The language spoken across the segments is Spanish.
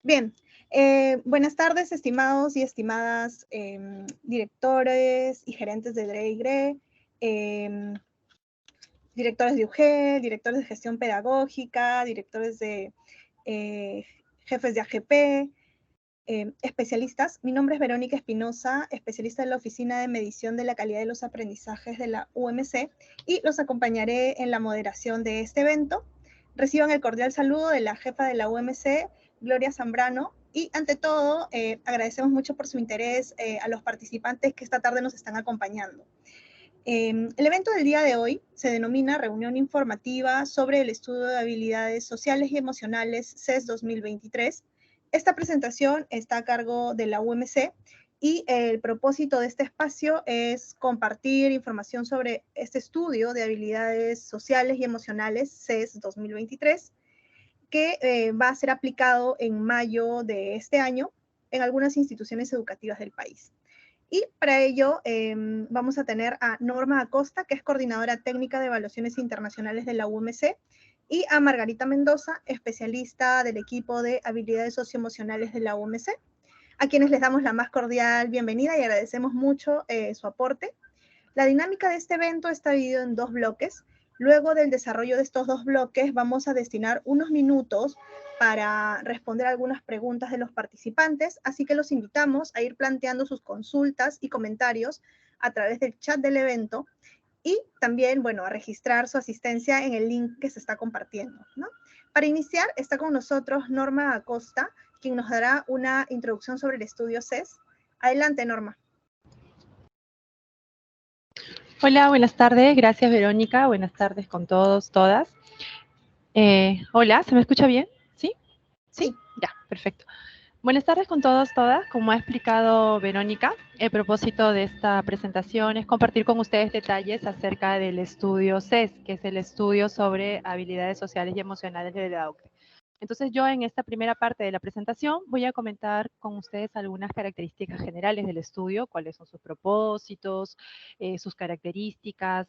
Bien, buenas tardes, estimados y estimadas directores y gerentes de DRE, directores de UGEL, directores de gestión pedagógica, directores de jefes de AGP, especialistas. Mi nombre es Verónica Espinosa, especialista en la Oficina de Medición de la Calidad de los Aprendizajes de la UMC, y los acompañaré en la moderación de este evento. Reciban el cordial saludo de la jefa de la UMC, Gloria Zambrano, y ante todo, agradecemos mucho por su interés a los participantes que esta tarde nos están acompañando. El evento del día de hoy se denomina Reunión Informativa sobre el Estudio de Habilidades Sociales y Emocionales CES 2023. Esta presentación está a cargo de la UMC y el propósito de este espacio es compartir información sobre este estudio de habilidades sociales y emocionales CES 2023, que va a ser aplicado en mayo de este año en algunas instituciones educativas del país. Y para ello vamos a tener a Norma Acosta, que es coordinadora técnica de evaluaciones internacionales de la UMC, y a Margarita Mendoza, especialista del equipo de habilidades socioemocionales de la UMC, a quienes les damos la más cordial bienvenida y agradecemos mucho su aporte. La dinámica de este evento está dividida en 2 bloques. Luego del desarrollo de estos 2 bloques, vamos a destinar unos minutos para responder algunas preguntas de los participantes, así que los invitamos a ir planteando sus consultas y comentarios a través del chat del evento y también, bueno, a registrar su asistencia en el link que se está compartiendo, ¿no? Para iniciar, está con nosotros Norma Acosta, quien nos dará una introducción sobre el estudio CES. Adelante, Norma. Hola, buenas tardes. Gracias, Verónica. Buenas tardes con todos, todas. Hola, ¿se me escucha bien? ¿Sí? ¿Sí? Ya, perfecto. Buenas tardes con todos, todas. Como ha explicado Verónica, el propósito de esta presentación es compartir con ustedes detalles acerca del estudio CES, que es el estudio sobre habilidades sociales y emocionales de la OCDE. Entonces yo en esta primera parte de la presentación voy a comentar con ustedes algunas características generales del estudio, cuáles son sus propósitos, sus características,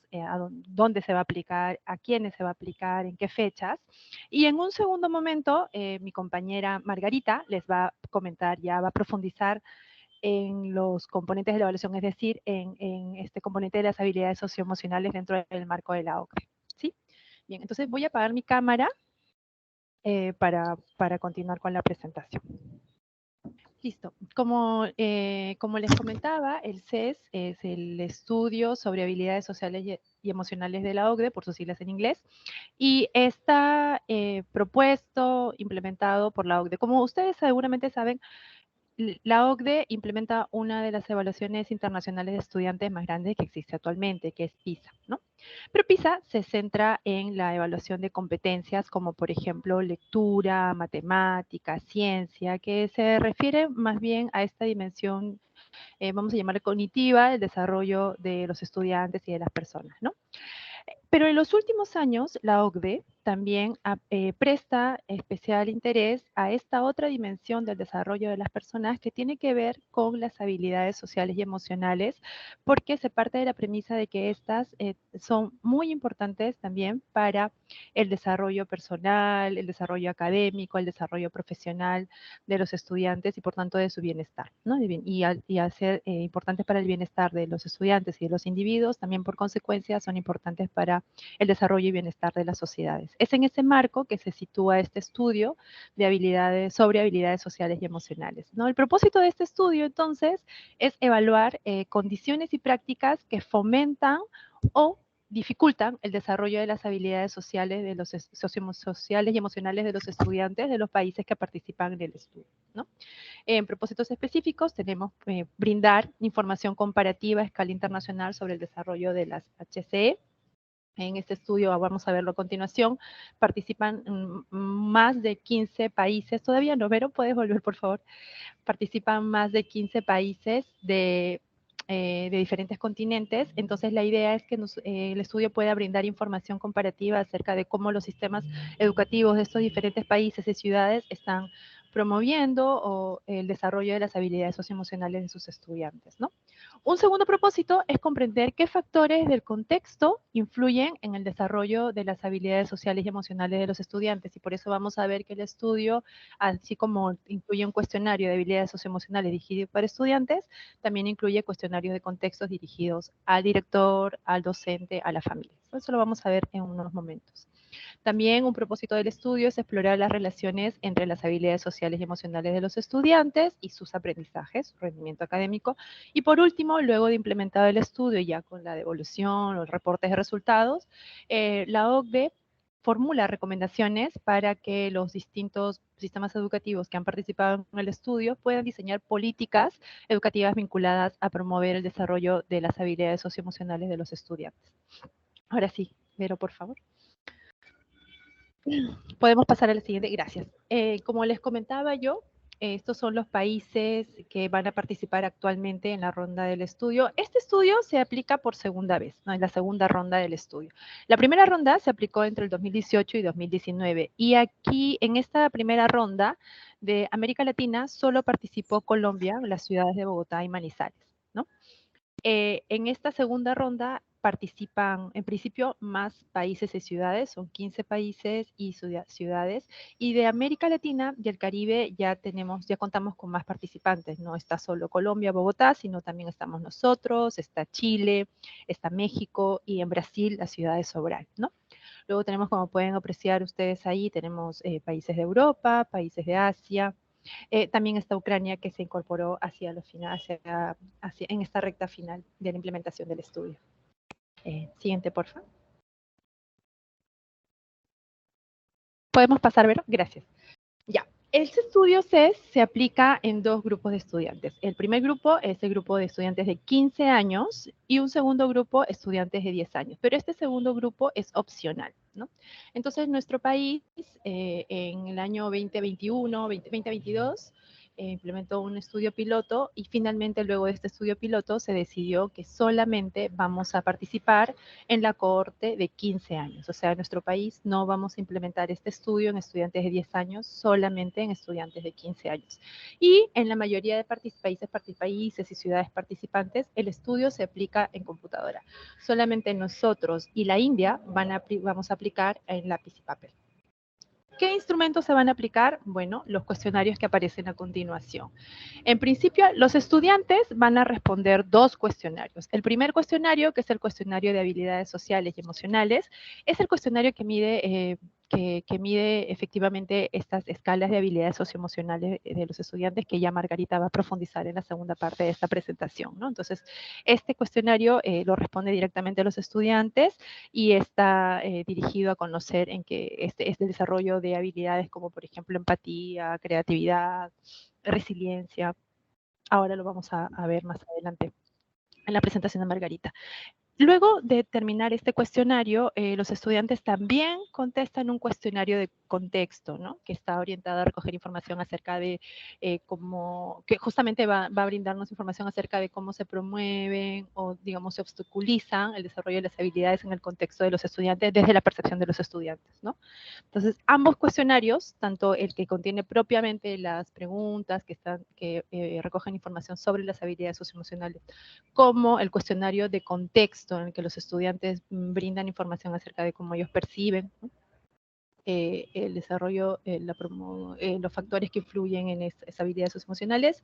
dónde se va a aplicar, a quiénes se va a aplicar, en qué fechas. Y en un segundo momento, mi compañera Margarita les va a comentar, ya va a profundizar en los componentes de la evaluación, es decir, en este componente de las habilidades socioemocionales dentro del marco de la OCDE. ¿Sí? Bien, entonces voy a apagar mi cámara para continuar con la presentación. Listo. Como les comentaba, el CES es el estudio sobre habilidades sociales y emocionales de la OCDE, por sus siglas en inglés, y está propuesto, implementado por la OCDE. Como ustedes seguramente saben, la OCDE implementa una de las evaluaciones internacionales de estudiantes más grandes que existe actualmente, que es PISA, ¿no? Pero PISA se centra en la evaluación de competencias como, por ejemplo, lectura, matemática, ciencia, que se refiere más bien a esta dimensión, vamos a llamarla cognitiva, el desarrollo de los estudiantes y de las personas, ¿no? Pero en los últimos años, la OCDE también presta especial interés a esta otra dimensión del desarrollo de las personas que tiene que ver con las habilidades sociales y emocionales, porque se parte de la premisa de que estas son muy importantes también para el desarrollo personal, el desarrollo académico, el desarrollo profesional de los estudiantes y por tanto de su bienestar, ¿no? Y al ser importantes para el bienestar de los estudiantes y de los individuos, también por consecuencia son importantes para el desarrollo y bienestar de las sociedades. Es en ese marco que se sitúa este estudio de habilidades, sobre habilidades sociales y emocionales, ¿no? El propósito de este estudio, entonces, es evaluar condiciones y prácticas que fomentan o dificultan el desarrollo de las habilidades sociales, sociales y emocionales de los estudiantes de los países que participan en el estudio, ¿no? En propósitos específicos tenemos brindar información comparativa a escala internacional sobre el desarrollo de las HCE. En este estudio, vamos a verlo a continuación, participan más de 15 países, todavía no, Vero, ¿puedes volver, por favor? Participan más de 15 países de diferentes continentes, entonces la idea es que el estudio pueda brindar información comparativa acerca de cómo los sistemas educativos de estos diferentes países y ciudades están promoviendo el desarrollo de las habilidades socioemocionales de sus estudiantes, ¿no? Un segundo propósito es comprender qué factores del contexto influyen en el desarrollo de las habilidades sociales y emocionales de los estudiantes, y por eso vamos a ver que el estudio, así como incluye un cuestionario de habilidades socioemocionales dirigido para estudiantes, también incluye cuestionarios de contextos dirigidos al director, al docente, a la familia. Eso lo vamos a ver en unos momentos. También un propósito del estudio es explorar las relaciones entre las habilidades sociales y emocionales de los estudiantes y sus aprendizajes, su rendimiento académico. Y por último, luego de implementado el estudio, ya con la devolución, los reportes de resultados, la OCDE formula recomendaciones para que los distintos sistemas educativos que han participado en el estudio puedan diseñar políticas educativas vinculadas a promover el desarrollo de las habilidades socioemocionales de los estudiantes. Ahora sí, Vero, por favor. Podemos pasar a la siguiente, gracias. Como les comentaba yo, estos son los países que van a participar actualmente en la ronda del estudio. Este estudio se aplica por segunda vez, ¿no? Es la segunda ronda del estudio. La primera ronda se aplicó entre el 2018 y 2019. Y aquí, en esta primera ronda de América Latina, solo participó Colombia, las ciudades de Bogotá y Manizales, ¿no? En esta segunda ronda participan, en principio, más países y ciudades, son 15 países y ciudades, y de América Latina y el Caribe ya contamos con más participantes, no está solo Colombia, Bogotá, sino también estamos nosotros, está Chile, está México, y en Brasil la ciudad de Sobral, ¿no? Luego tenemos, como pueden apreciar ustedes ahí, tenemos países de Europa, países de Asia. También está Ucrania, que se incorporó hacia en esta recta final de la implementación del estudio. Siguiente, por favor. ¿Podemos pasar, Vero? Gracias. Ya. Este estudio CES se aplica en dos grupos de estudiantes. El primer grupo es el grupo de estudiantes de 15 años y un segundo grupo, estudiantes de 10 años. Pero este segundo grupo es opcional, ¿no? Entonces, nuestro país, en el año 2021, 2022, implementó un estudio piloto y finalmente luego de este estudio piloto se decidió que solamente vamos a participar en la cohorte de 15 años. O sea, en nuestro país no vamos a implementar este estudio en estudiantes de 10 años, solamente en estudiantes de 15 años. Y en la mayoría de países y ciudades participantes, el estudio se aplica en computadora. Solamente nosotros y la India vamos a aplicar en lápiz y papel. ¿Qué instrumentos se van a aplicar? Bueno, los cuestionarios que aparecen a continuación. En principio, los estudiantes van a responder dos cuestionarios. El primer cuestionario, que es el cuestionario de habilidades sociales y emocionales, es el cuestionario que mide efectivamente estas escalas de habilidades socioemocionales de los estudiantes, que ya Margarita va a profundizar en la segunda parte de esta presentación, ¿no? Entonces, este cuestionario lo responde directamente a los estudiantes y está dirigido a conocer en que este es el desarrollo de habilidades como, por ejemplo, empatía, creatividad, resiliencia. Ahora lo vamos a ver más adelante en la presentación de Margarita. Luego de terminar este cuestionario, los estudiantes también contestan un cuestionario de contexto, ¿no? Que está orientado a recoger información acerca de que justamente va a brindarnos información acerca de cómo se promueven o, digamos, se obstaculizan el desarrollo de las habilidades en el contexto de los estudiantes desde la percepción de los estudiantes, ¿no? Entonces, ambos cuestionarios, tanto el que contiene propiamente las preguntas que recogen información sobre las habilidades socioemocionales, como el cuestionario de contexto, en el que los estudiantes brindan información acerca de cómo ellos perciben, ¿no? El desarrollo, los factores que influyen en esas habilidades socioemocionales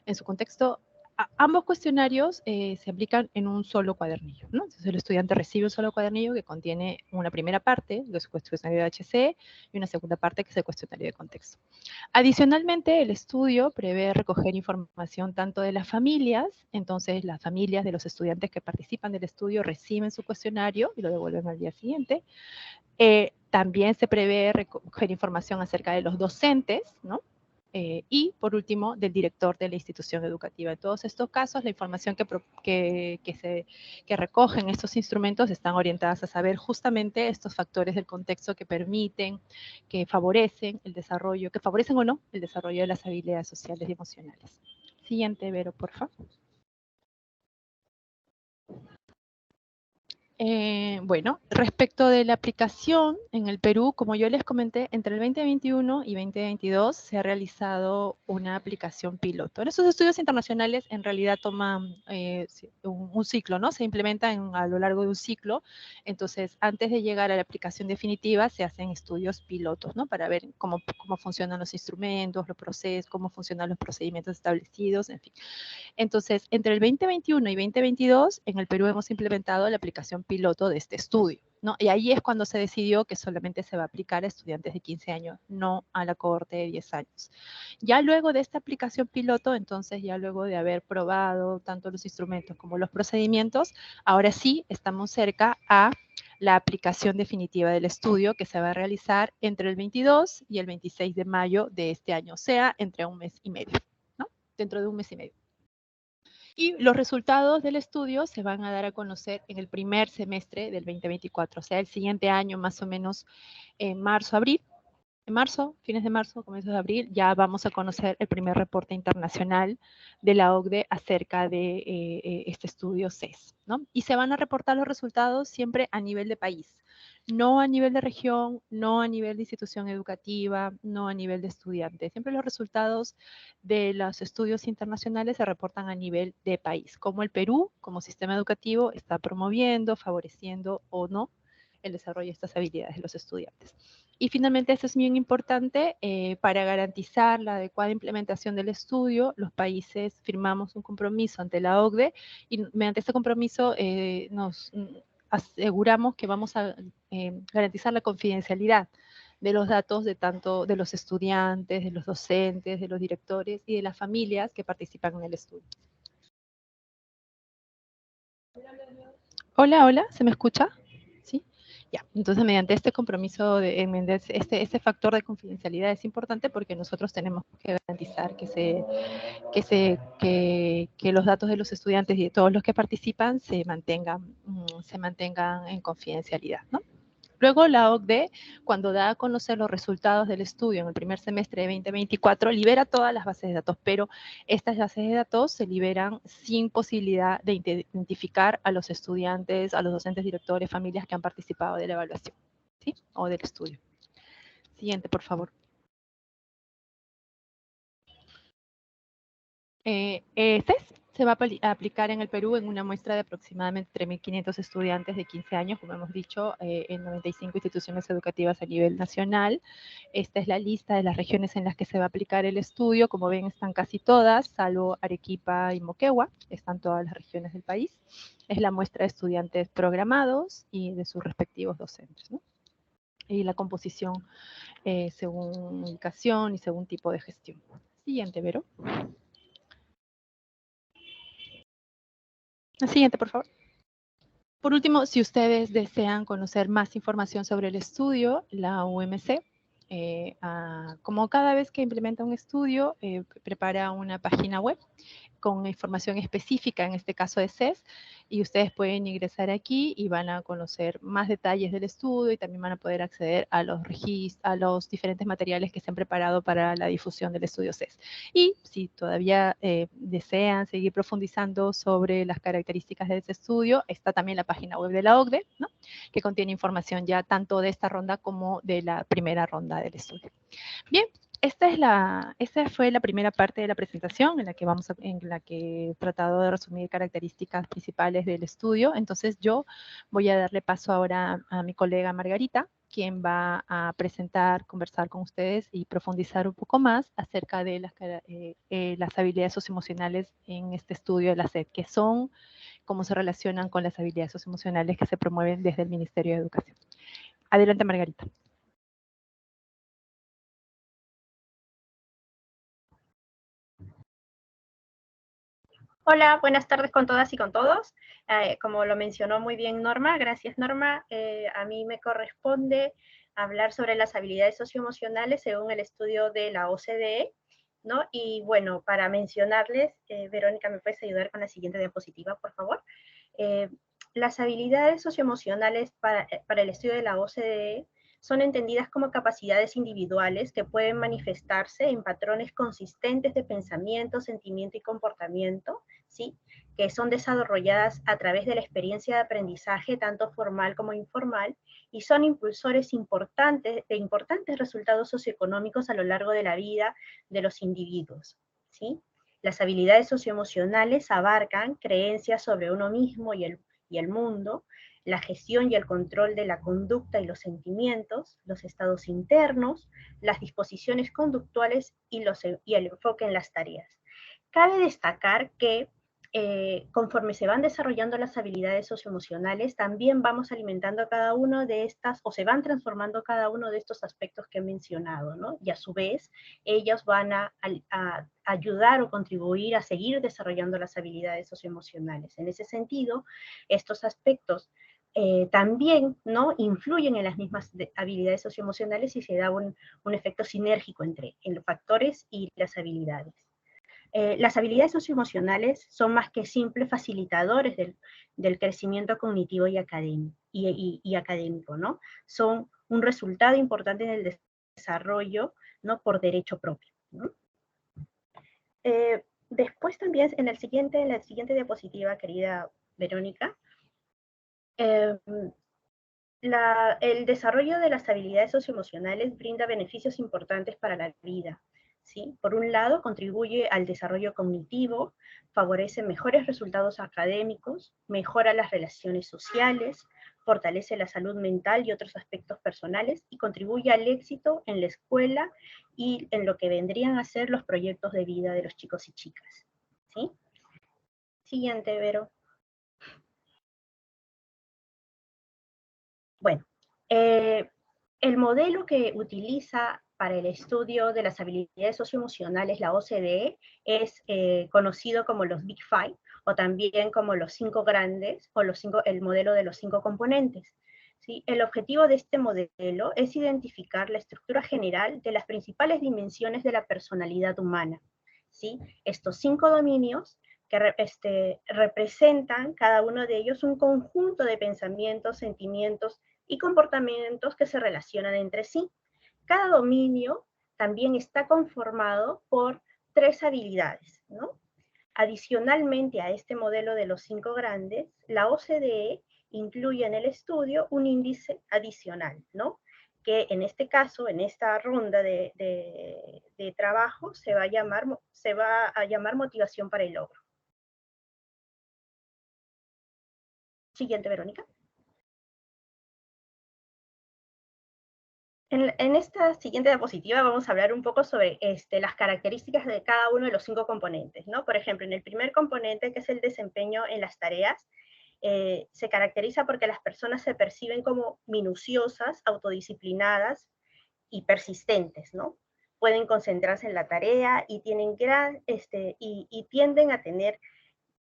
en su contexto. Ambos cuestionarios se aplican en un solo cuadernillo, ¿no? Entonces el estudiante recibe un solo cuadernillo que contiene una primera parte, que es el cuestionario de HC, y una segunda parte, que es el cuestionario de contexto. Adicionalmente, el estudio prevé recoger información tanto de las familias, entonces las familias de los estudiantes que participan del estudio reciben su cuestionario y lo devuelven al día siguiente. También se prevé recoger información acerca de los docentes, ¿no? Y, por último, del director de la institución educativa. En todos estos casos, la información que recogen estos instrumentos están orientadas a saber justamente estos factores del contexto que permiten, que favorecen el desarrollo, que favorecen o no el desarrollo de las habilidades sociales y emocionales. Siguiente, Vero, por favor. Bueno, respecto de la aplicación en el Perú, como yo les comenté, entre el 2021 y 2022 se ha realizado una aplicación piloto. En esos estudios internacionales en realidad toman un ciclo, ¿no? Se implementan a lo largo de un ciclo. Entonces, antes de llegar a la aplicación definitiva, se hacen estudios pilotos, ¿no? Para ver cómo funcionan los instrumentos, los procesos, cómo funcionan los procedimientos establecidos, en fin. Entonces, entre el 2021 y 2022, en el Perú hemos implementado la aplicación piloto de este estudio, ¿no? Y ahí es cuando se decidió que solamente se va a aplicar a estudiantes de 15 años, no a la cohorte de 10 años. Ya luego de esta aplicación piloto, entonces ya luego de haber probado tanto los instrumentos como los procedimientos, ahora sí estamos cerca a la aplicación definitiva del estudio que se va a realizar entre el 22 y el 26 de mayo de este año, o sea, entre un mes y medio, ¿no? Dentro de un mes y medio. Y los resultados del estudio se van a dar a conocer en el primer semestre del 2024, o sea, el siguiente año más o menos en marzo, abril. En marzo, fines de marzo, comienzos de abril, ya vamos a conocer el primer reporte internacional de la OCDE acerca de este estudio CES, ¿no? Y se van a reportar los resultados siempre a nivel de país, no a nivel de región, no a nivel de institución educativa, no a nivel de estudiante. Siempre los resultados de los estudios internacionales se reportan a nivel de país, como el Perú, como sistema educativo, está promoviendo, favoreciendo o no el desarrollo de estas habilidades de los estudiantes. Y finalmente, esto es bien importante, para garantizar la adecuada implementación del estudio, los países firmamos un compromiso ante la OCDE y mediante este compromiso nos aseguramos que vamos a garantizar la confidencialidad de los datos de tanto de los estudiantes, de los docentes, de los directores y de las familias que participan en el estudio. Hola, hola, ¿se me escucha? ¿Sí? Ya, entonces mediante este compromiso, este factor de confidencialidad es importante porque nosotros tenemos que garantizar que los datos de los estudiantes y de todos los que participan se mantengan en confidencialidad, ¿no? Luego la OCDE, cuando da a conocer los resultados del estudio en el primer semestre de 2024, libera todas las bases de datos, pero estas bases de datos se liberan sin posibilidad de identificar a los estudiantes, a los docentes, directores, familias que han participado de la evaluación, ¿sí? O del estudio. Siguiente, por favor. CES se va a aplicar en el Perú en una muestra de aproximadamente 3.500 estudiantes de 15 años, como hemos dicho, en 95 instituciones educativas a nivel nacional. Esta es la lista de las regiones en las que se va a aplicar el estudio. Como ven, están casi todas, salvo Arequipa y Moquegua. Están todas las regiones del país. Es la muestra de estudiantes programados y de sus respectivos docentes, ¿no? Y la composición según ubicación y según tipo de gestión. Siguiente, Vero. La siguiente, por favor. Por último, si ustedes desean conocer más información sobre el estudio, la UMC, como cada vez que implementa un estudio, prepara una página web con información específica, en este caso de CES, y ustedes pueden ingresar aquí y van a conocer más detalles del estudio y también van a poder acceder a los registros, a los diferentes materiales que se han preparado para la difusión del estudio CES. Y si todavía desean seguir profundizando sobre las características de ese estudio, está también la página web de la OCDE, ¿no? Que contiene información ya tanto de esta ronda como de la primera ronda del estudio. Bien, esta fue la primera parte de la presentación en la que he tratado de resumir características principales del estudio. Entonces yo voy a darle paso ahora a mi colega Margarita, quien va a presentar, conversar con ustedes y profundizar un poco más acerca de las habilidades socioemocionales en este estudio de la SED, que son cómo se relacionan con las habilidades socioemocionales que se promueven desde el Ministerio de Educación. Adelante, Margarita. Hola, buenas tardes con todas y con todos. Como lo mencionó muy bien Norma, gracias Norma. A mí me corresponde hablar sobre las habilidades socioemocionales según el estudio de la OCDE, ¿no? Y bueno, para mencionarles, Verónica, ¿me puedes ayudar con la siguiente diapositiva, por favor? Las habilidades socioemocionales para el estudio de la OCDE son entendidas como capacidades individuales que pueden manifestarse en patrones consistentes de pensamiento, sentimiento y comportamiento, ¿sí? Que son desarrolladas a través de la experiencia de aprendizaje, tanto formal como informal, y son impulsores de importantes resultados socioeconómicos a lo largo de la vida de los individuos, ¿sí? Las habilidades socioemocionales abarcan creencias sobre uno mismo y el mundo, la gestión y el control de la conducta y los sentimientos, los estados internos, las disposiciones conductuales y el enfoque en las tareas. Cabe destacar que conforme se van desarrollando las habilidades socioemocionales, también vamos alimentando cada uno de estas, o se van transformando cada uno de estos aspectos que he mencionado, ¿no? Y a su vez, ellos van a ayudar o contribuir a seguir desarrollando las habilidades socioemocionales. En ese sentido, estos aspectos también, ¿no?, influyen en las mismas habilidades socioemocionales y se da un efecto sinérgico entre los factores y las habilidades. Las habilidades socioemocionales son más que simples facilitadores del crecimiento cognitivo y académico, ¿no? Son un resultado importante en el desarrollo, ¿no?, por derecho propio, ¿no? Después también, en la siguiente diapositiva, querida Verónica, el desarrollo de las habilidades socioemocionales brinda beneficios importantes para la vida, ¿sí? Por un lado, contribuye al desarrollo cognitivo, favorece mejores resultados académicos, mejora las relaciones sociales, fortalece la salud mental y otros aspectos personales, y contribuye al éxito en la escuela y en lo que vendrían a ser los proyectos de vida de los chicos y chicas, ¿sí? Siguiente, Vero. Bueno, el modelo que utiliza para el estudio de las habilidades socioemocionales la OCDE es conocido como los Big Five, o también como los 5 grandes, o el modelo de los 5 componentes, ¿sí? El objetivo de este modelo es identificar la estructura general de las principales dimensiones de la personalidad humana, ¿sí? Estos 5 dominios que representan cada uno de ellos un conjunto de pensamientos, sentimientos y comportamientos que se relacionan entre sí. Cada dominio también está conformado por 3 habilidades, ¿no? Adicionalmente a este modelo de los 5 grandes, la OCDE incluye en el estudio un índice adicional, ¿no?, que en este caso, en esta ronda de trabajo, se va a llamar motivación para el logro. Siguiente, Verónica. En esta siguiente diapositiva vamos a hablar un poco sobre las características de cada uno de los 5 componentes, ¿no? Por ejemplo, en el primer componente, que es el desempeño en las tareas, se caracteriza porque las personas se perciben como minuciosas, autodisciplinadas y persistentes, ¿no? Pueden concentrarse en la tarea y tienden a tener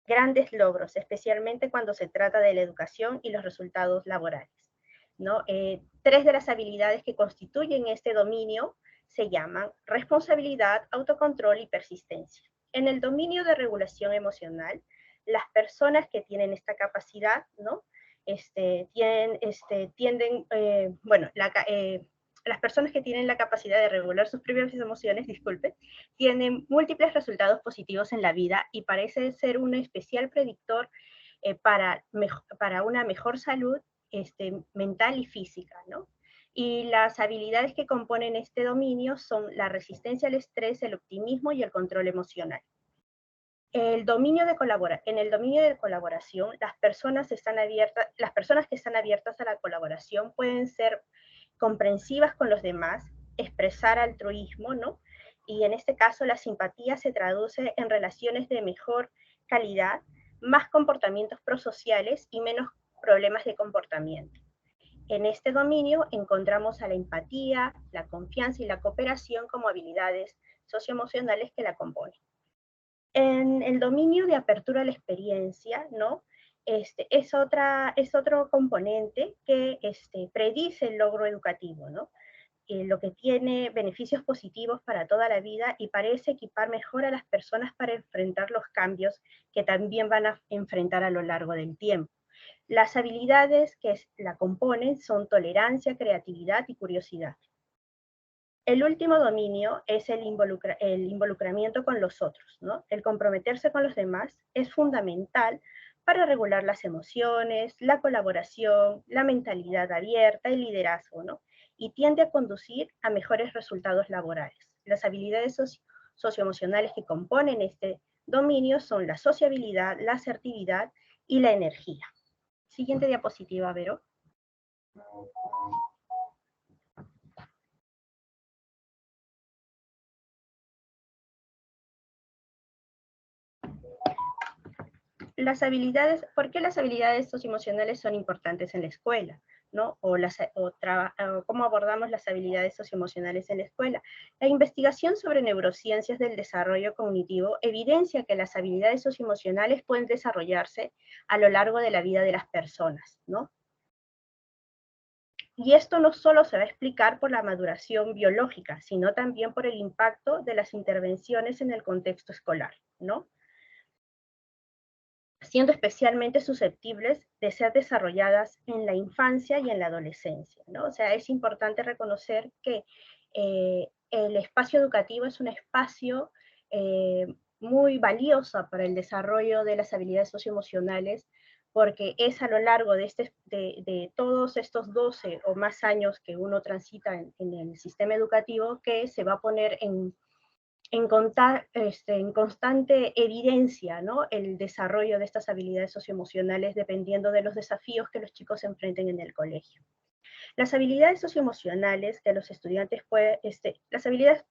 grandes logros, especialmente cuando se trata de la educación y los resultados laborales, ¿no? 3 de las habilidades que constituyen este dominio se llaman responsabilidad, autocontrol y persistencia. En el dominio de regulación emocional, las personas que tienen esta capacidad, ¿no?, las personas que tienen la capacidad de regular sus propias emociones, tienen múltiples resultados positivos en la vida y parece ser un especial predictor para una mejor salud mental y física, ¿no? Y las habilidades que componen este dominio son la resistencia al estrés, el optimismo y el control emocional. En el dominio de colaboración, las personas que están abiertas a la colaboración pueden ser comprensivas con los demás, expresar altruismo, ¿no? Y en este caso la simpatía se traduce en relaciones de mejor calidad, más comportamientos prosociales y menos problemas de comportamiento. En este dominio encontramos a la empatía, la confianza y la cooperación como habilidades socioemocionales que la componen. En el dominio de apertura a la experiencia, ¿no?, es otro componente que predice el logro educativo, ¿no?, lo que tiene beneficios positivos para toda la vida y parece equipar mejor a las personas para enfrentar los cambios que también van a enfrentar a lo largo del tiempo. Las habilidades que la componen son tolerancia, creatividad y curiosidad. El último dominio es el involucramiento con los otros, ¿no? El comprometerse con los demás es fundamental para regular las emociones, la colaboración, la mentalidad abierta, el liderazgo, ¿no? Y tiende a conducir a mejores resultados laborales. Las habilidades socioemocionales que componen este dominio son la sociabilidad, la asertividad y la energía. Siguiente diapositiva, Vero. Las habilidades, ¿por qué las habilidades socioemocionales son importantes en la escuela? ¿No? O cómo abordamos las habilidades socioemocionales en la escuela. La investigación sobre neurociencias del desarrollo cognitivo evidencia que las habilidades socioemocionales pueden desarrollarse a lo largo de la vida de las personas, ¿no? Y esto no solo se va a explicar por la maduración biológica, sino también por el impacto de las intervenciones en el contexto escolar, ¿no? Siendo especialmente susceptibles de ser desarrolladas en la infancia y en la adolescencia, ¿no? O sea, es importante reconocer que el espacio educativo es un espacio muy valioso para el desarrollo de las habilidades socioemocionales, porque es a lo largo de todos estos 12 o más años que uno transita en el sistema educativo que se va a poner en constante evidencia, ¿no? El desarrollo de estas habilidades socioemocionales dependiendo de los desafíos que los chicos se enfrenten en el colegio. Las habilidades socioemocionales que los estudiantes pueden, las habilidades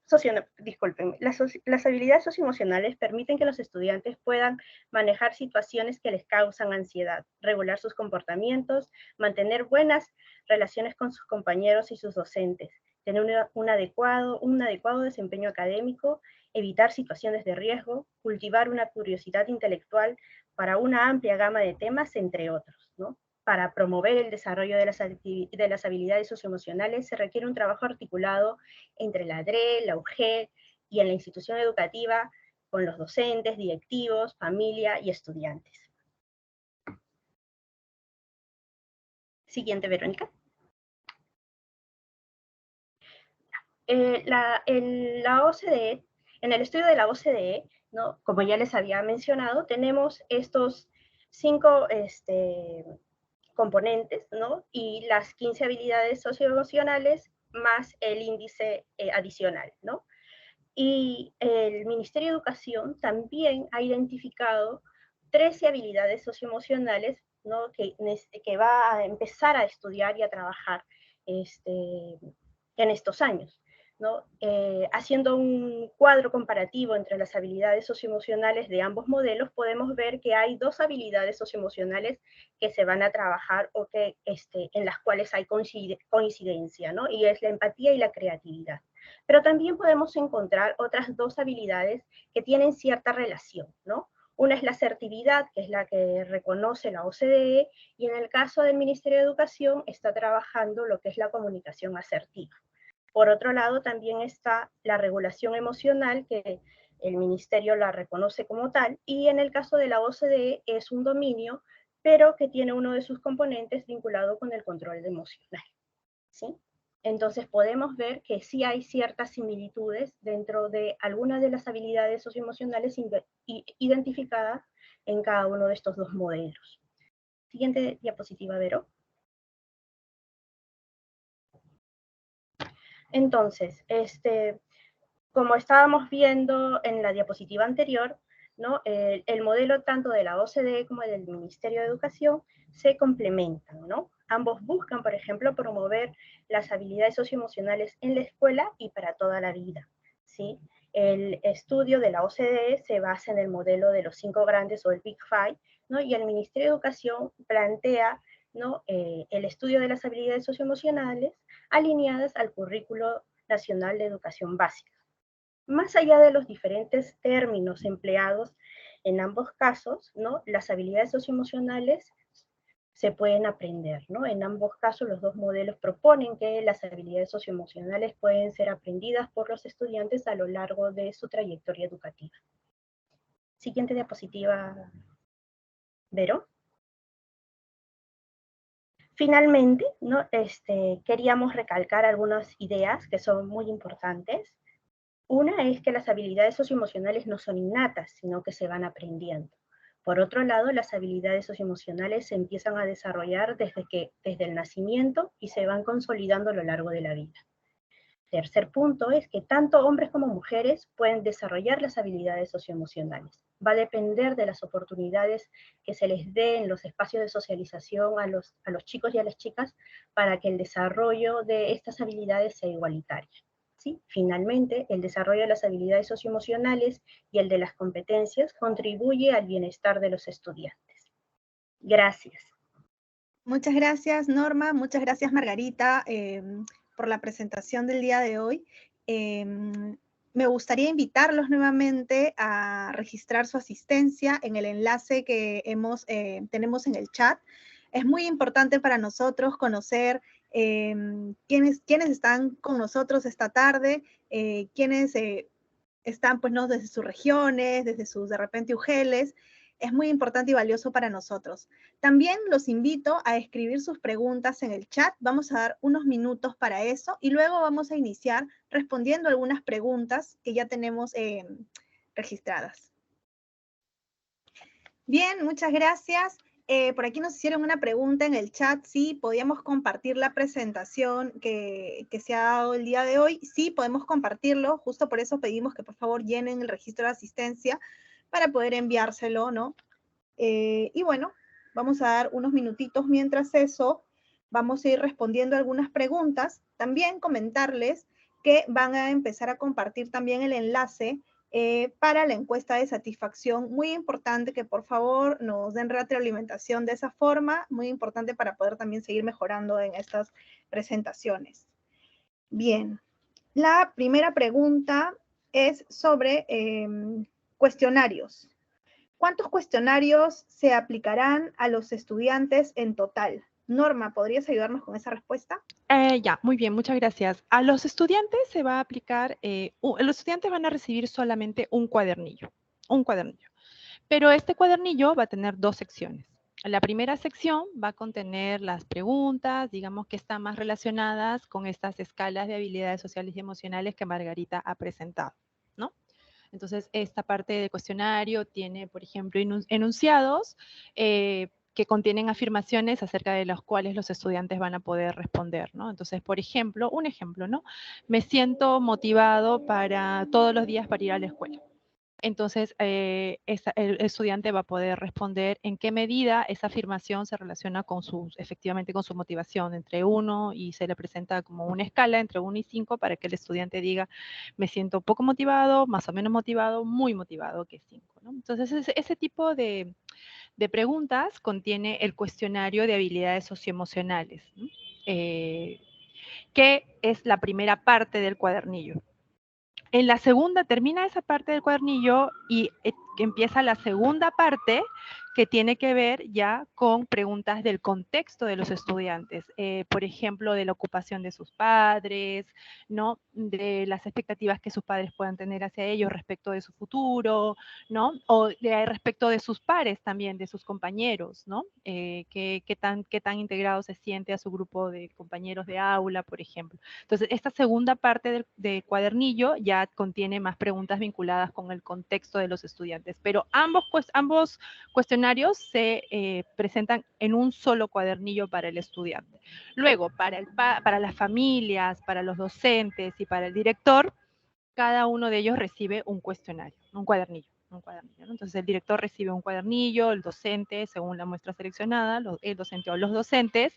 socioemocionales permiten que los estudiantes puedan manejar situaciones que les causan ansiedad, regular sus comportamientos, mantener buenas relaciones con sus compañeros y sus docentes, tener un adecuado desempeño académico, evitar situaciones de riesgo, cultivar una curiosidad intelectual para una amplia gama de temas, entre otros, ¿no? Para promover el desarrollo de las habilidades socioemocionales se requiere un trabajo articulado entre la DRE, la UG y en la institución educativa con los docentes, directivos, familia y estudiantes. Siguiente, Verónica. La OCDE, en el estudio de la OCDE, ¿no? Como ya les había mencionado, tenemos estos 5 componentes, ¿no? Y las 15 habilidades socioemocionales más el índice adicional, ¿no? Y el Ministerio de Educación también ha identificado 13 habilidades socioemocionales, ¿no? que va a empezar a estudiar y a trabajar en estos años, ¿no? Haciendo un cuadro comparativo entre las habilidades socioemocionales de ambos modelos, podemos ver que hay 2 habilidades socioemocionales que se van a trabajar o que, en las cuales hay coincidencia, ¿no? Y es la empatía y la creatividad. Pero también podemos encontrar otras 2 habilidades que tienen cierta relación, ¿no? Una es la asertividad, que es la que reconoce la OCDE, y en el caso del Ministerio de Educación está trabajando lo que es la comunicación asertiva. Por otro lado, también está la regulación emocional, que el Ministerio la reconoce como tal, y en el caso de la OCDE es un dominio, pero que tiene uno de sus componentes vinculado con el control emocional, ¿sí? Entonces podemos ver que sí hay ciertas similitudes dentro de algunas de las habilidades socioemocionales identificadas en cada uno de estos 2 modelos. Siguiente diapositiva, Vero. Entonces, como estábamos viendo en la diapositiva anterior, ¿no? El modelo tanto de la OCDE como del Ministerio de Educación se complementan, ¿no? Ambos buscan, por ejemplo, promover las habilidades socioemocionales en la escuela y para toda la vida, ¿sí? El estudio de la OCDE se basa en el modelo de los 5 grandes o el Big Five, ¿no? Y el Ministerio de Educación plantea, ¿no? El estudio de las habilidades socioemocionales alineadas al currículo nacional de educación básica. Más allá de los diferentes términos empleados en ambos casos, ¿no? Las habilidades socioemocionales se pueden aprender, ¿no? En ambos casos, los 2 modelos proponen que las habilidades socioemocionales pueden ser aprendidas por los estudiantes a lo largo de su trayectoria educativa. Siguiente diapositiva, Vero. Finalmente, ¿no? Queríamos recalcar algunas ideas que son muy importantes. Una es que las habilidades socioemocionales no son innatas, sino que se van aprendiendo. Por otro lado, las habilidades socioemocionales se empiezan a desarrollar desde el nacimiento y se van consolidando a lo largo de la vida. Tercer punto es que tanto hombres como mujeres pueden desarrollar las habilidades socioemocionales. Va a depender de las oportunidades que se les dé en los espacios de socialización a los chicos y a las chicas para que el desarrollo de estas habilidades sea igualitario. ¿Sí? Finalmente, el desarrollo de las habilidades socioemocionales y el de las competencias contribuye al bienestar de los estudiantes. Gracias. Muchas gracias, Norma. Muchas gracias, Margarita, por la presentación del día de hoy. Me gustaría invitarlos nuevamente a registrar su asistencia en el enlace que tenemos en el chat. Es muy importante para nosotros conocer quiénes están con nosotros esta tarde, quiénes están, pues, ¿no? Desde sus regiones, desde sus, de repente, UGELs. Es muy importante y valioso para nosotros. También los invito a escribir sus preguntas en el chat. Vamos a dar unos minutos para eso y luego vamos a iniciar respondiendo algunas preguntas que ya tenemos registradas. Bien, muchas gracias. Por aquí nos hicieron una pregunta en el chat, si podíamos compartir la presentación que se ha dado el día de hoy. Sí, podemos compartirlo, justo por eso pedimos que por favor llenen el registro de asistencia para poder enviárselo, ¿no? Y bueno, vamos a dar unos minutitos mientras eso, vamos a ir respondiendo algunas preguntas. También comentarles que van a empezar a compartir también el enlace para la encuesta de satisfacción. Muy importante que por favor nos den retroalimentación de esa forma, muy importante para poder también seguir mejorando en estas presentaciones. Bien, la primera pregunta es sobre cuestionarios. ¿Cuántos cuestionarios se aplicarán a los estudiantes en total? Norma, ¿podrías ayudarnos con esa respuesta? Ya, muy bien, muchas gracias. A los estudiantes se va a aplicar, los estudiantes van a recibir solamente un cuadernillo, pero este cuadernillo va a tener dos secciones. La primera sección va a contener las preguntas, digamos que están más relacionadas con estas escalas de habilidades sociales y emocionales que Margarita ha presentado, ¿no? Entonces, esta parte del cuestionario tiene, por ejemplo, enunciados que contienen afirmaciones acerca de las cuales los estudiantes van a poder responder, ¿no? Entonces, por ejemplo, un ejemplo, ¿no? Me siento motivado para todos los días para ir a la escuela. Entonces, el estudiante va a poder responder en qué medida esa afirmación se relaciona efectivamente con su motivación entre 1 y se le presenta como una escala entre 1 y 5 para que el estudiante diga, me siento poco motivado, más o menos motivado, muy motivado, que 5, ¿no? Entonces, ese tipo de preguntas contiene el cuestionario de habilidades socioemocionales, ¿no? Que es la primera parte del cuadernillo. En la segunda, termina esa parte del cuadernillo y empieza la segunda parte que tiene que ver ya con preguntas del contexto de los estudiantes. Por ejemplo, de la ocupación de sus padres, ¿no? De las expectativas que sus padres puedan tener hacia ellos respecto de su futuro, ¿no? O respecto de sus pares también, de sus compañeros, ¿no? Qué tan integrado se siente a su grupo de compañeros de aula, por ejemplo. Entonces, esta segunda parte del cuadernillo ya contiene más preguntas vinculadas con el contexto de los estudiantes, pero ambos cuestionarios se presentan en un solo cuadernillo para el estudiante. Luego, para las familias, para los docentes y para el director, cada uno de ellos recibe un cuestionario, un cuadernillo. ¿No? Entonces el director recibe un cuadernillo, el docente, según la muestra seleccionada, el docente o los docentes,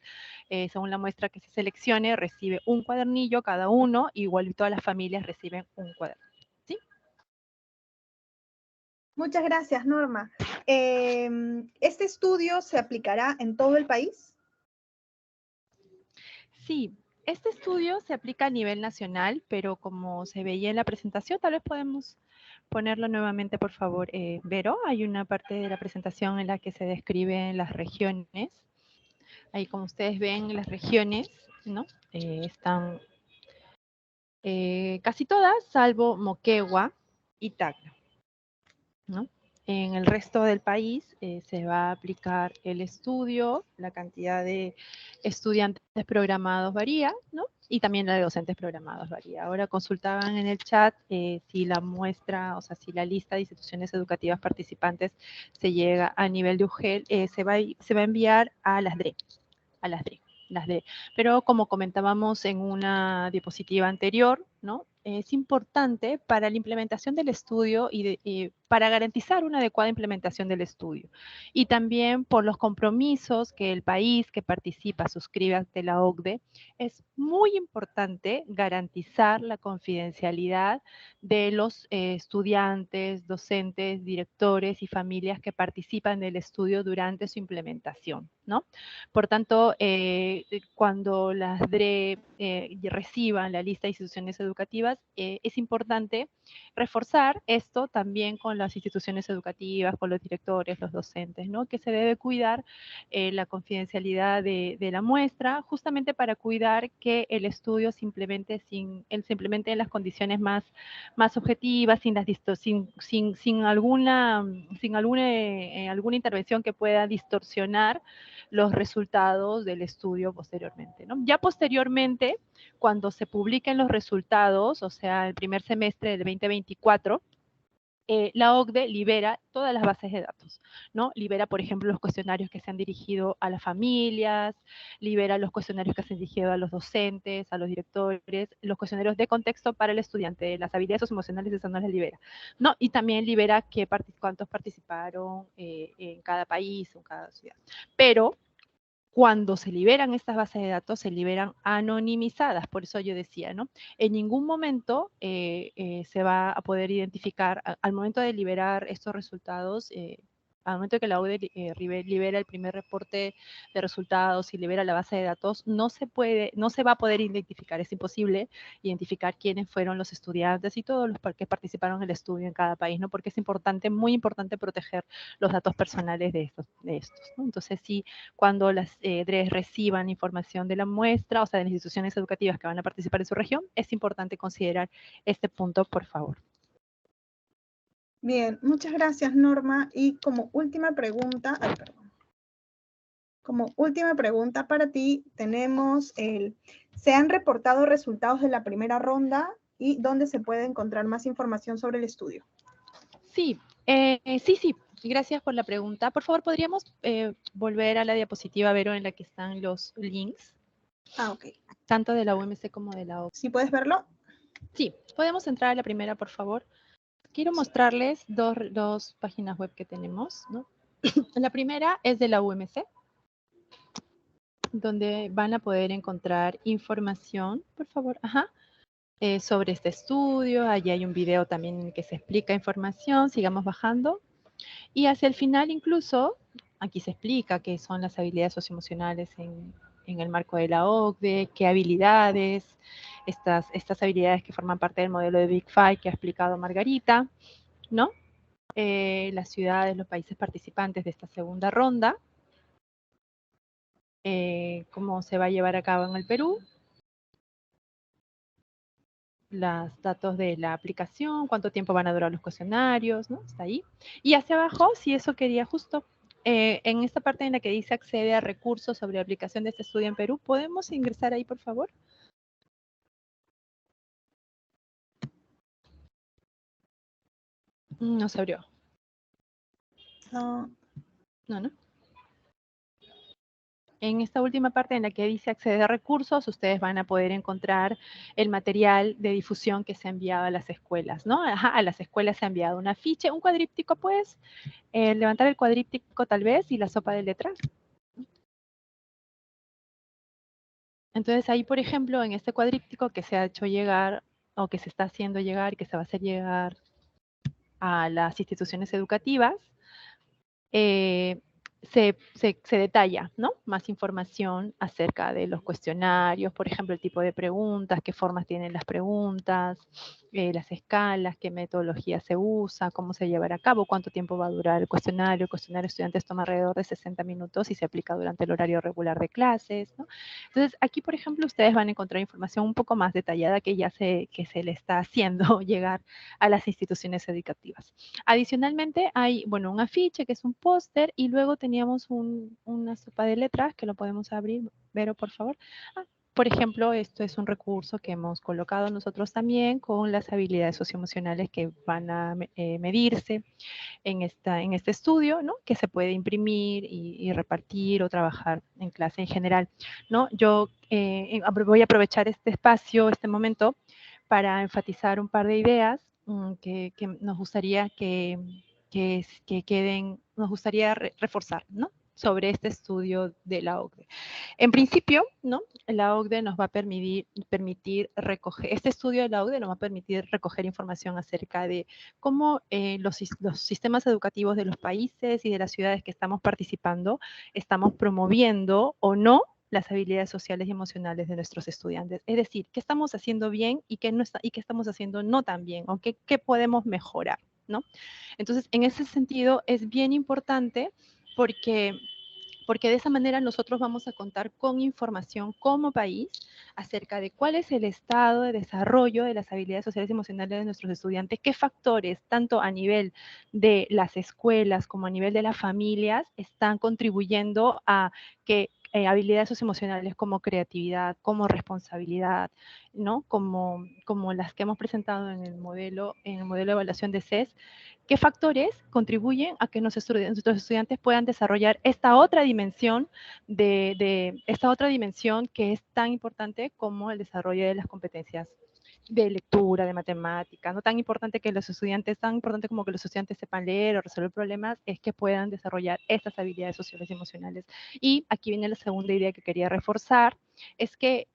según la muestra que se seleccione, recibe un cuadernillo cada uno, igual todas las familias reciben un cuadernillo. ¿Sí? Muchas gracias, Norma. ¿Este estudio se aplicará en todo el país? Sí, este estudio se aplica a nivel nacional, pero como se veía en la presentación, tal vez podemos ponerlo nuevamente, por favor, Vero. Hay una parte de la presentación en la que se describen las regiones. Ahí, como ustedes ven, las regiones, ¿no? Están casi todas, salvo Moquegua y Tacna, ¿no? en el resto del país se va a aplicar el estudio, la cantidad de estudiantes programados varía, ¿no? Y también la de docentes programados varía. Ahora consultaban en el chat si la muestra, o sea, si la lista de instituciones educativas participantes se llega a nivel de UGEL, se va a enviar a las DRE, las DRE. Pero como comentábamos en una diapositiva anterior, ¿no? Es importante para la implementación del estudio y para garantizar una adecuada implementación del estudio. Y también por los compromisos que el país que participa suscribe ante la OCDE, es muy importante garantizar la confidencialidad de los estudiantes, docentes, directores y familias que participan del estudio durante su implementación, ¿no? Por tanto, cuando las DRE reciban la lista de instituciones educativas, es importante reforzar esto también con las instituciones educativas, con los directores, los docentes, ¿no? Que se debe cuidar la confidencialidad de la muestra, justamente para cuidar que el estudio se implemente en las condiciones más objetivas, sin alguna intervención que pueda distorsionar los resultados del estudio posteriormente, ¿no? Ya posteriormente, cuando se publiquen los resultados, o sea, el primer semestre del 2024, la OCDE libera todas las bases de datos, ¿no? Libera, por ejemplo, los cuestionarios que se han dirigido a las familias, libera los cuestionarios que se han dirigido a los docentes, a los directores, los cuestionarios de contexto para el estudiante, las habilidades socioemocionales, eso no las libera, ¿no? Y también libera cuántos participaron en cada país, en cada ciudad. Pero cuando se liberan estas bases de datos, se liberan anonimizadas, por eso yo decía, ¿no? En ningún momento se va a poder identificar, al momento de liberar estos resultados, al momento que la OCDE libera el primer reporte de resultados y libera la base de datos, no se va a poder identificar, es imposible identificar quiénes fueron los estudiantes y todos los que participaron en el estudio en cada país, ¿no? Porque es importante, muy importante proteger los datos personales de estos, ¿no? Entonces, sí, cuando las DREs reciban información de la muestra, o sea, de las instituciones educativas que van a participar en su región, es importante considerar este punto, por favor. Bien, muchas gracias, Norma. Y como última pregunta, para ti, tenemos ¿se han reportado resultados de la primera ronda y dónde se puede encontrar más información sobre el estudio? Sí, sí. Gracias por la pregunta. Por favor, ¿podríamos volver a la diapositiva, Vero, en la que están los links? Ah, ok. Tanto de la UMC como de la OCDE. ¿Sí puedes verlo? Sí, podemos entrar a la primera, por favor. Quiero mostrarles dos páginas web que tenemos, ¿no? La primera es de la UMC, donde van a poder encontrar información, por favor, sobre este estudio. Allí hay un video también en el que se explica información. Sigamos bajando. Y hacia el final incluso, aquí se explica qué son las habilidades socioemocionales en el marco de la OCDE, qué habilidades, estas habilidades que forman parte del modelo de Big Five que ha explicado Margarita, ¿no? Las ciudades, los países participantes de esta segunda ronda, cómo se va a llevar a cabo en el Perú, los datos de la aplicación, cuánto tiempo van a durar los cuestionarios, ¿no? Está ahí. Y hacia abajo, si eso quería justo, en esta parte en la que dice accede a recursos sobre la aplicación de este estudio en Perú, ¿podemos ingresar ahí, por favor? No se abrió. No. No. En esta última parte en la que dice acceder a recursos, ustedes van a poder encontrar el material de difusión que se ha enviado a las escuelas, ¿no? A las escuelas se ha enviado un afiche, un cuadríptico, pues, levantar el cuadríptico tal vez y la sopa de letras. Entonces ahí, por ejemplo, en este cuadríptico que se ha hecho llegar, o que se está haciendo llegar, que se va a hacer llegar a las instituciones educativas, se detalla, ¿no? Más información acerca de los cuestionarios, por ejemplo, el tipo de preguntas, qué formas tienen las preguntas, las escalas, qué metodología se usa, cómo se llevará a cabo, cuánto tiempo va a durar el cuestionario. El cuestionario de estudiantes toma alrededor de 60 minutos y se aplica durante el horario regular de clases, ¿no? Entonces, aquí, por ejemplo, ustedes van a encontrar información un poco más detallada que se le está haciendo llegar a las instituciones educativas. Adicionalmente, hay, bueno, un afiche que es un póster y luego teníamos una sopa de letras que lo podemos abrir. Vero, por favor. Por ejemplo, esto es un recurso que hemos colocado nosotros también con las habilidades socioemocionales que van a medirse en este estudio, ¿no? Que se puede imprimir y repartir o trabajar en clase en general, ¿no? Yo voy a aprovechar este espacio, este momento, para enfatizar un par de ideas que nos gustaría que queden, nos gustaría reforzar, ¿no? Sobre este estudio de la OCDE. En principio, ¿no? La OCDE nos va a permitir recoger, este estudio de la OCDE nos va a permitir recoger información acerca de cómo los sistemas educativos de los países y de las ciudades que estamos participando estamos promoviendo o no las habilidades sociales y emocionales de nuestros estudiantes. Es decir, qué estamos haciendo bien y qué estamos haciendo no tan bien, o qué podemos mejorar, ¿no? Entonces, en ese sentido, es bien importante porque de esa manera nosotros vamos a contar con información como país acerca de cuál es el estado de desarrollo de las habilidades sociales y emocionales de nuestros estudiantes, qué factores, tanto a nivel de las escuelas como a nivel de las familias, están contribuyendo a que habilidades socioemocionales como creatividad, como responsabilidad, ¿no? Como las que hemos presentado en el modelo de evaluación de CES, ¿qué factores contribuyen a que nuestros estudiantes puedan desarrollar esta otra dimensión esta otra dimensión que es tan importante como el desarrollo de las competencias de lectura, de matemáticas? No tan importante tan importante como que los estudiantes sepan leer o resolver problemas, es que puedan desarrollar estas habilidades sociales y emocionales. Y aquí viene la segunda idea que quería reforzar, es que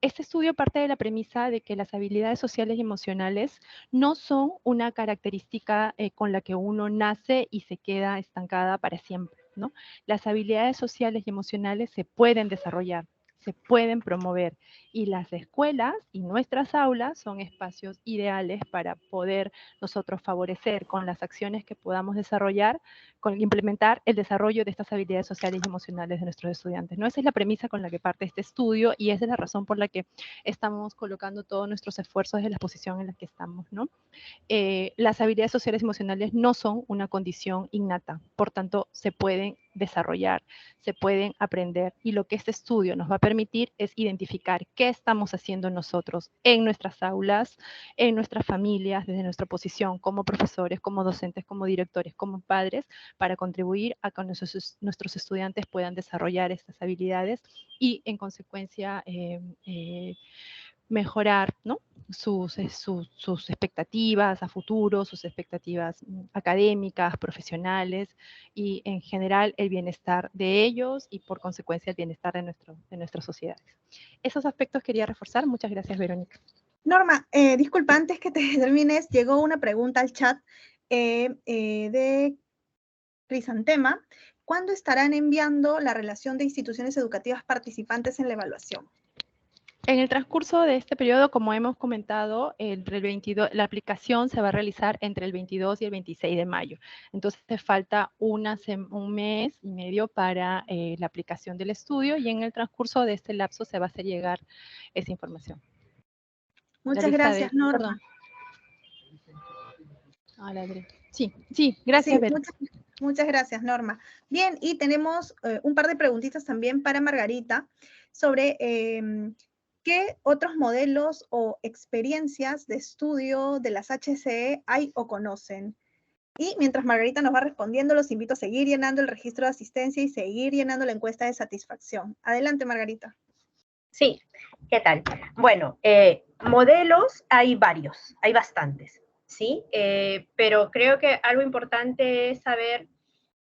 este estudio parte de la premisa de que las habilidades sociales y emocionales no son una característica con la que uno nace y se queda estancada para siempre, ¿no? Las habilidades sociales y emocionales se pueden desarrollar, se pueden promover, y las escuelas y nuestras aulas son espacios ideales para poder nosotros favorecer con las acciones que podamos desarrollar, con implementar el desarrollo de estas habilidades sociales y emocionales de nuestros estudiantes, ¿no? Esa es la premisa con la que parte este estudio y esa es la razón por la que estamos colocando todos nuestros esfuerzos desde la posición en la que estamos, ¿no? Las habilidades sociales y emocionales no son una condición innata, por tanto, se pueden desarrollar, se pueden aprender, y lo que este estudio nos va a permitir es identificar qué estamos haciendo nosotros en nuestras aulas, en nuestras familias, desde nuestra posición como profesores, como docentes, como directores, como padres, para contribuir a que nuestros estudiantes puedan desarrollar estas habilidades y, en consecuencia, mejorar, ¿no? sus expectativas a futuro, sus expectativas académicas, profesionales y en general el bienestar de ellos y por consecuencia el bienestar de nuestras sociedades. Esos aspectos quería reforzar. Muchas gracias, Verónica. Norma, disculpa, antes que te termines, llegó una pregunta al chat de Crisantema. ¿Cuándo estarán enviando la relación de instituciones educativas participantes en la evaluación? En el transcurso de este periodo, como hemos comentado, la aplicación se va a realizar entre el 22 y el 26 de mayo. Entonces, falta un mes y medio para la aplicación del estudio y en el transcurso de este lapso se va a hacer llegar esa información. Muchas gracias, Norma. Sí, gracias, Ver. Muchas gracias, Norma. Bien, y tenemos un par de preguntitas también para Margarita sobre qué otros modelos o experiencias de estudio de las HCE hay o conocen. Y mientras Margarita nos va respondiendo, los invito a seguir llenando el registro de asistencia y seguir llenando la encuesta de satisfacción. Adelante, Margarita. Sí, ¿qué tal? Bueno, modelos hay varios, hay bastantes, ¿sí? Pero creo que algo importante es saber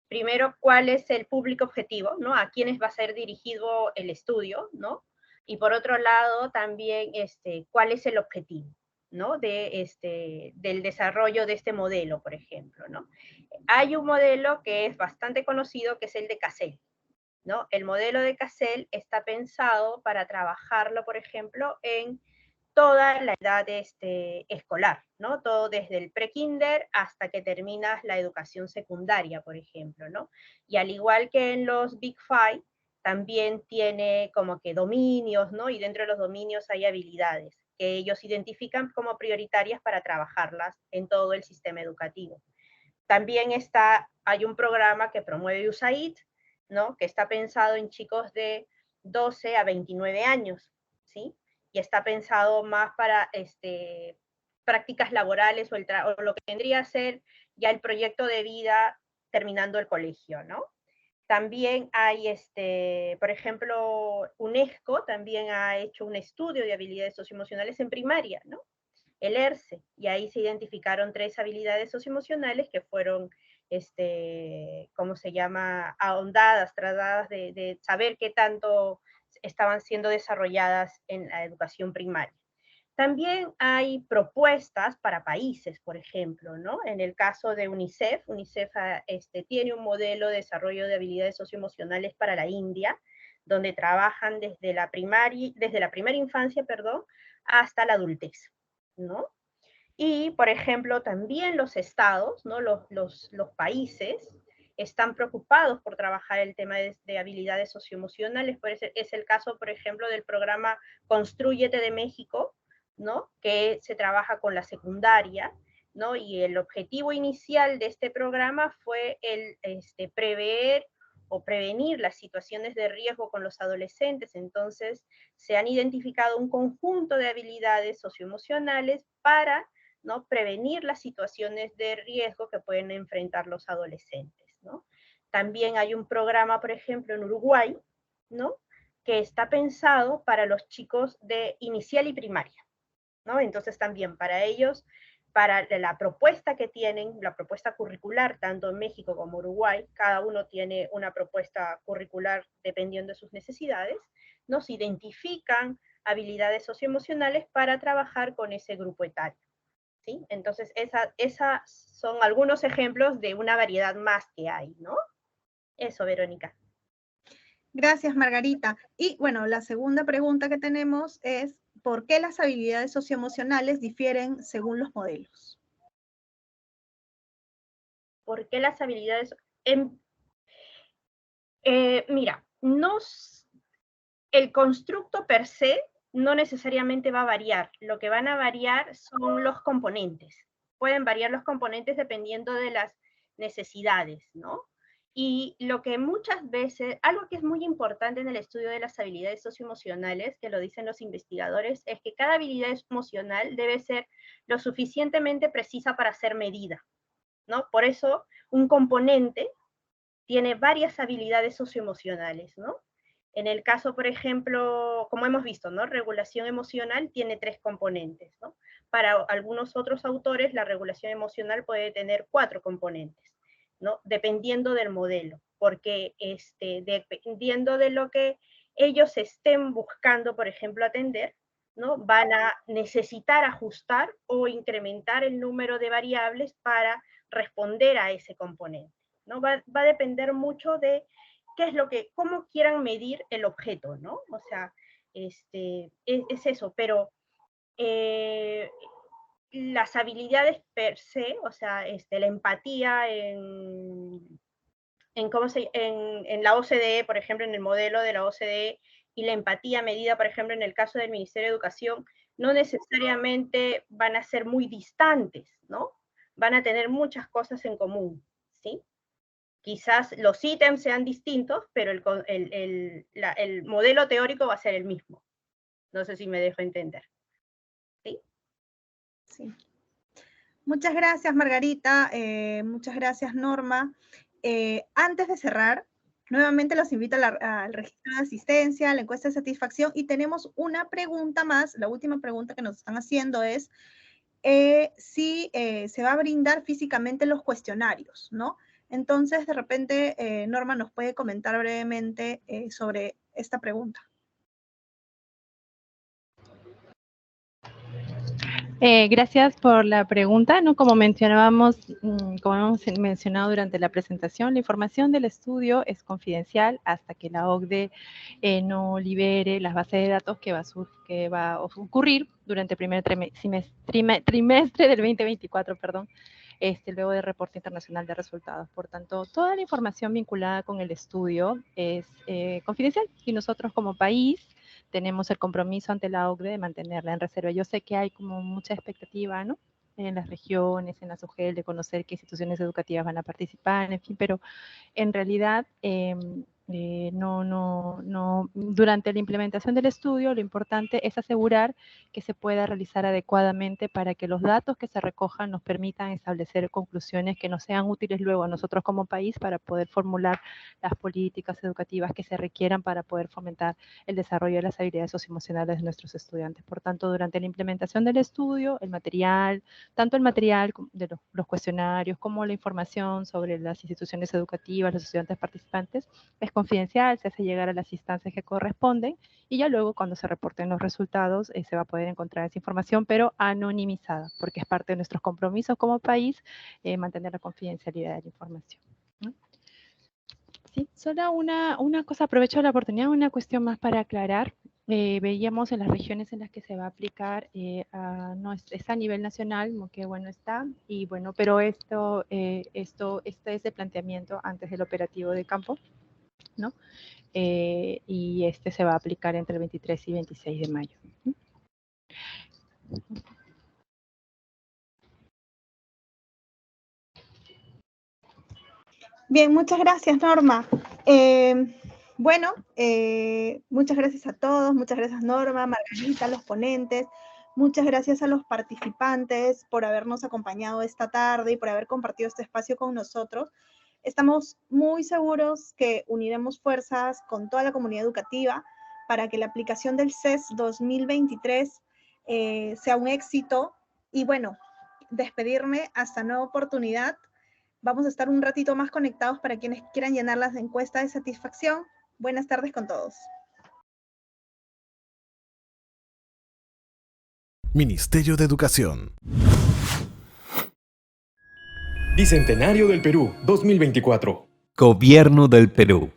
primero cuál es el público objetivo, ¿no? A quiénes va a ser dirigido el estudio, ¿no? Y por otro lado, también cuál es el objetivo, ¿no? Del desarrollo de este modelo, por ejemplo, ¿no? Hay un modelo que es bastante conocido, que es el de Cassell, ¿no? El modelo de Cassell está pensado para trabajarlo, por ejemplo, en toda la edad escolar, ¿no? Todo desde el pre-kinder hasta que terminas la educación secundaria, por ejemplo, ¿no? Y al igual que en los Big Five, también tiene como que dominios, ¿no? Y dentro de los dominios hay habilidades que ellos identifican como prioritarias para trabajarlas en todo el sistema educativo. También hay un programa que promueve USAID, ¿no? Que está pensado en chicos de 12 a 29 años, ¿sí? Y está pensado más para prácticas laborales o lo que vendría a ser ya el proyecto de vida terminando el colegio, ¿no? También hay, por ejemplo, UNESCO también ha hecho un estudio de habilidades socioemocionales en primaria, ¿no? El ERCE, y ahí se identificaron 3 habilidades socioemocionales que fueron, ¿cómo se llama?, ahondadas, tratadas de saber qué tanto estaban siendo desarrolladas en la educación primaria. También hay propuestas para países, por ejemplo, ¿no? En el caso de UNICEF, UNICEF tiene un modelo de desarrollo de habilidades socioemocionales para la India, donde trabajan desde la primera infancia, perdón, hasta la adultez, ¿no? Y, por ejemplo, también los estados, ¿no? Los países están preocupados por trabajar el tema de habilidades socioemocionales. Es el caso, por ejemplo, del programa Constrúyete de México, ¿no? Que se trabaja con la secundaria, ¿no? Y el objetivo inicial de este programa fue el prever o prevenir las situaciones de riesgo con los adolescentes. Entonces, se han identificado un conjunto de habilidades socioemocionales para, ¿no?, prevenir las situaciones de riesgo que pueden enfrentar los adolescentes, ¿no? También hay un programa, por ejemplo, en Uruguay, ¿no?, que está pensado para los chicos de inicial y primaria, ¿no? Entonces también para ellos, para la propuesta que tienen, la propuesta curricular, tanto en México como Uruguay, cada uno tiene una propuesta curricular dependiendo de sus necesidades, nos identifican habilidades socioemocionales para trabajar con ese grupo etario, ¿sí? Entonces, esas son algunos ejemplos de una variedad más que hay, ¿no? Eso, Verónica. Gracias, Margarita. Y bueno, la segunda pregunta que tenemos es, ¿por qué las habilidades socioemocionales difieren según los modelos? ¿Por qué las habilidades? Mira, el constructo per se no necesariamente va a variar. Lo que van a variar son los componentes. Pueden variar los componentes dependiendo de las necesidades, ¿no? Y lo que muchas veces, algo que es muy importante en el estudio de las habilidades socioemocionales, que lo dicen los investigadores, es que cada habilidad emocional debe ser lo suficientemente precisa para ser medida, ¿no? Por eso, un componente tiene varias habilidades socioemocionales, ¿no? En el caso, por ejemplo, como hemos visto, ¿no?, regulación emocional tiene 3 componentes, ¿no? Para algunos otros autores, la regulación emocional puede tener 4 componentes, ¿no? Dependiendo del modelo, porque dependiendo de lo que ellos estén buscando, por ejemplo, atender, ¿no?, van a necesitar ajustar o incrementar el número de variables para responder a ese componente, ¿no? Va a depender mucho de qué es cómo quieran medir el objeto, ¿no? O sea, es eso, pero las habilidades per se, o sea, la empatía en la OCDE, por ejemplo, en el modelo de la OCDE, y la empatía medida, por ejemplo, en el caso del Ministerio de Educación, no necesariamente van a ser muy distantes, ¿no? Van a tener muchas cosas en común, ¿sí? Quizás los ítems sean distintos, pero el modelo teórico va a ser el mismo. No sé si me dejo entender. ¿Sí? Sí. Muchas gracias, Margarita. Muchas gracias, Norma. Antes de cerrar, nuevamente los invito al registro de asistencia, a la encuesta de satisfacción, y tenemos una pregunta más. La última pregunta que nos están haciendo es si se va a brindar físicamente los cuestionarios, ¿no? Entonces, de repente, Norma nos puede comentar brevemente sobre esta pregunta. Gracias por la pregunta, ¿no? Como mencionábamos, como hemos mencionado durante la presentación, la información del estudio es confidencial hasta que la OCDE no libere las bases de datos que va a ocurrir durante el primer trimestre del 2024, perdón, luego del reporte internacional de resultados. Por tanto, toda la información vinculada con el estudio es confidencial y nosotros como país tenemos el compromiso ante la OCDE de mantenerla en reserva. Yo sé que hay como mucha expectativa, ¿no? En las regiones, en la SUGEL, de conocer qué instituciones educativas van a participar, en fin, pero en realidad durante la implementación del estudio lo importante es asegurar que se pueda realizar adecuadamente para que los datos que se recojan nos permitan establecer conclusiones que nos sean útiles luego a nosotros como país para poder formular las políticas educativas que se requieran para poder fomentar el desarrollo de las habilidades socioemocionales de nuestros estudiantes. Por tanto, durante la implementación del estudio, tanto el material de los cuestionarios como la información sobre las instituciones educativas, los estudiantes participantes, es confidencial, se hace llegar a las instancias que corresponden y ya luego cuando se reporten los resultados se va a poder encontrar esa información, pero anonimizada, porque es parte de nuestros compromisos como país mantener la confidencialidad de la información. Sí, solo una cosa, aprovecho la oportunidad, una cuestión más para aclarar. Veíamos en las regiones en las que se va a aplicar, no es a nivel nacional, como que bueno está, y bueno, pero este es el planteamiento antes del operativo de campo, ¿no? Y se va a aplicar entre el 23 y 26 de mayo. Bien, muchas gracias, Norma. Muchas gracias a todos, muchas gracias, Norma, Margarita, los ponentes, muchas gracias a los participantes por habernos acompañado esta tarde y por haber compartido este espacio con nosotros. Estamos muy seguros que uniremos fuerzas con toda la comunidad educativa para que la aplicación del CES 2023 sea un éxito. Y bueno, despedirme hasta nueva oportunidad. Vamos a estar un ratito más conectados para quienes quieran llenar las encuestas de satisfacción. Buenas tardes con todos. Ministerio de Educación. Bicentenario del Perú, 2024. Gobierno del Perú.